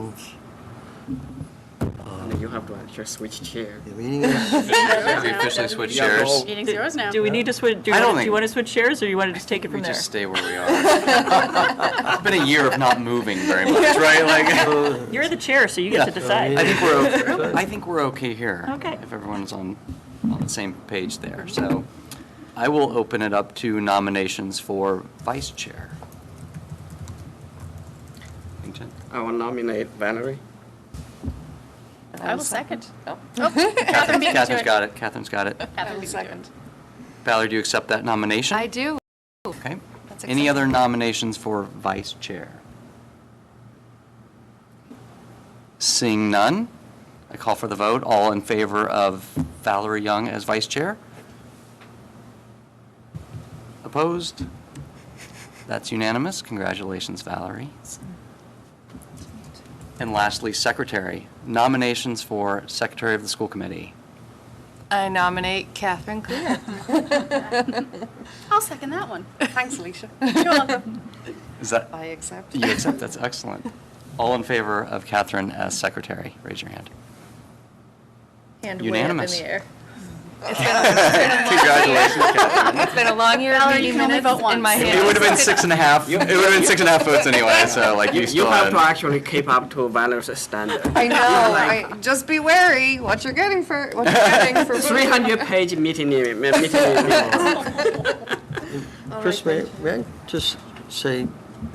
And you have to actually switch chair. The meeting is... We officially switch chairs. Meeting's yours now. Do we need to switch? Do you want to switch chairs, or you want to just take it We from there? just stay where we are. It's been a year of not moving very much, right? You're the chair, so you get to decide. I think we're okay here. Okay. If everyone's on the same page there. So I will open it up to nominations for vice chair. I will nominate Valerie. I will second. Catherine beat me to Catherine's it. got it. Catherine's got it. Catherine beat me to it. Valerie, do you accept that nomination? I do. Okay. That's Any exciting. other nominations for vice chair? Seeing none, I call for the vote. All in favor of Valerie Young as vice chair? Opposed? That's unanimous. Congratulations, Valerie. And lastly, secretary. Nominations for secretary of the school committee. I nominate Catherine Clear. I'll second that one. Thanks, Alicia. You're welcome. Is that, I accept. you accept? That's excellent. All in favor of Catherine as secretary, raise your hand. Hand way up in Unanimous. the air. Congratulations, Catherine. It's been a long year of Valerie, meeting you can only minutes vote once. in my It would have been hands. 6.5. It would have been 6.5 votes anyway, so like you You still have to had. actually keep up to Valerie's standard. I know, just be wary what you're getting for, what you're getting for. 300-page meeting minutes. Chris, may I just say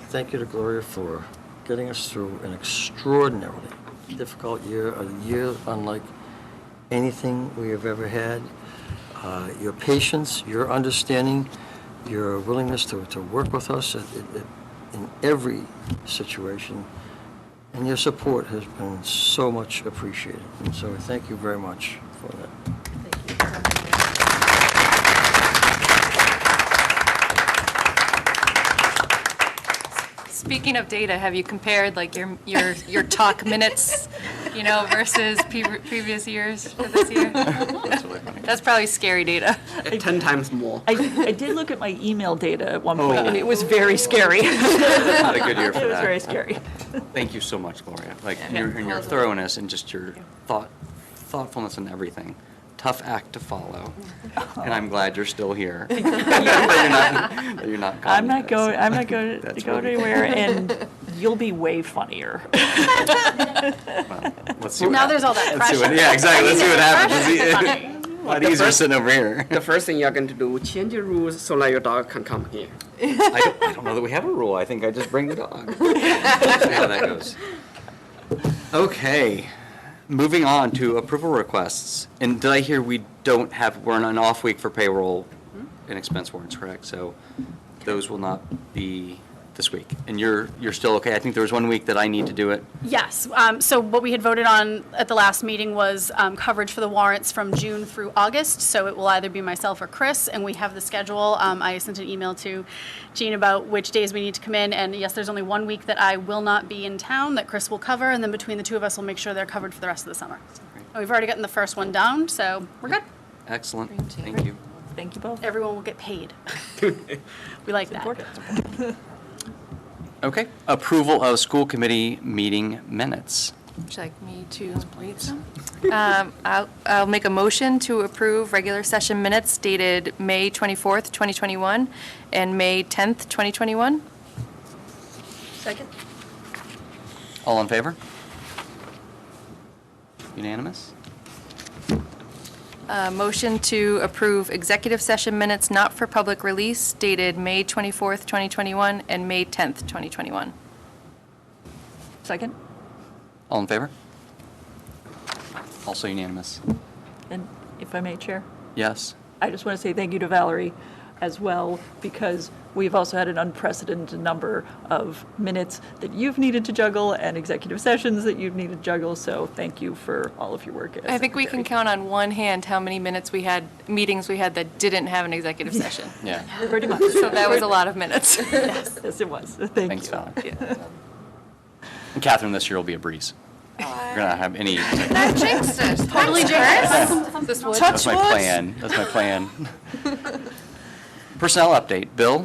thank you to Gloria for getting us through an extraordinarily difficult year, a year unlike anything we have ever had. Your patience, your understanding, your willingness to work with us in every situation, and your support has been so much appreciated. And so thank you very much for that. Speaking of data, have you compared like your talk minutes, versus previous years for this year? That's really funny. That's probably scary data. 10 times more. I did look at my email data at one point, and it was very scary. Not a good year for It was that. very scary. Thank you so much, Gloria. Like your thoroughness and just your thoughtfulness and everything. Tough act to follow, and I'm glad you're still here. that you're not. Gone I'm not yet, going. so I'm not going to that's go really- anywhere, and you'll be way funnier. Well, let's see. What Now there's happens. all that Let's see pressure. what- Yeah, exactly. Let's see what happens. Funny. A lot easier sitting over here. The first thing you're going to do, change your rules so that your dog can come here. I don't know that we have a rule. I think I just bring the dog. We'll see how that goes. Okay, moving on to approval requests. And did I hear we're on an off week for payroll and expense warrants, correct? So those will not be this week. And you're still okay? I think there was 1 week that I need to do it. Yes, so what we had voted on at the last meeting was coverage for the warrants from June through August, so it will either be myself or Chris, and we have the schedule. I sent an email to Jean about which days we need to come in, and yes, there's only 1 week that I will not be in town that Chris will cover, and then between the two of us, we'll make sure they're covered for the rest of the summer. And we've already gotten the first one down, so we're good. Excellent. Thank you. Thank you both. Everyone will get paid. We like that. Okay, approval of school committee meeting minutes. Would you like me to read some? I'll make a motion to approve regular session minutes dated May 24th, 2021, and May 10th, 2021. Second. All in favor? Unanimous? Motion to approve executive session minutes not for public release dated May 24th, 2021, and May 10th, 2021. Second. All in favor? Also unanimous. And if I may, Chair, Yes? I just want to say thank you to Valerie as well, because we've also had an unprecedented number of minutes that you've needed to juggle and executive sessions that you've needed to juggle, so thank you for all of your work as I think we can secretary. count on one hand how many meetings we had that didn't have an executive session. Yeah. Pretty much. So that was a lot of minutes. Yes, it was. Thank Thanks, you. Valerie. And Catherine, this year will be a breeze. We're going to have any, Jinxed it. Totally jinxed. This would. that's my plan. That's my plan. Personnel update. Bill?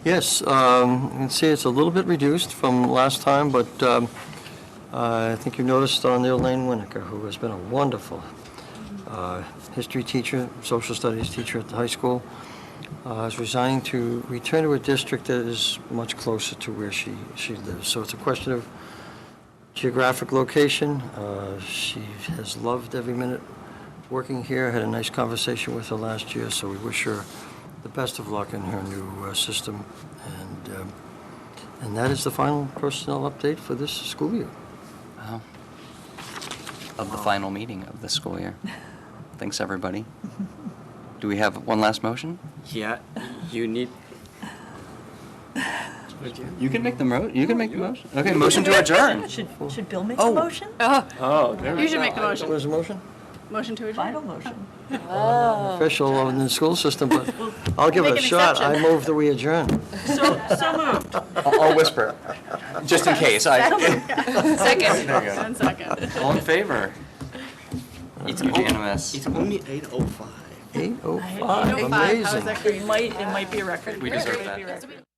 Yes, you can see it's a little bit reduced from last time, but I think you've noticed Neil Lane Winokur, who has been a wonderful history teacher, social studies teacher at the high school, is resigning to return to a district that is much closer to where she lives. So it's a question of geographic location. She has loved every minute working here. Had a nice conversation with her last year, so we wish her the best of luck in her new system. And that is the final personnel update for this school year. Wow. Of the final meeting of the school year. Thanks, everybody. Do we have one last motion? Yeah, you need. You can make the motion. Okay, motion to adjourn. Should Bill make a motion? Oh, there we You should make the motion. What is the motion? Motion to adjourn. Final motion. Official in the school system, but I'll give it Make a an shot. exception. I move that we adjourn. So moved. I'll whisper, just in case. Second. There you go. 1 second. All in favor? It's unanimous. It's only 8:05. 8:05, 8:05. amazing. It might be a record. We deserve It might be a that. record.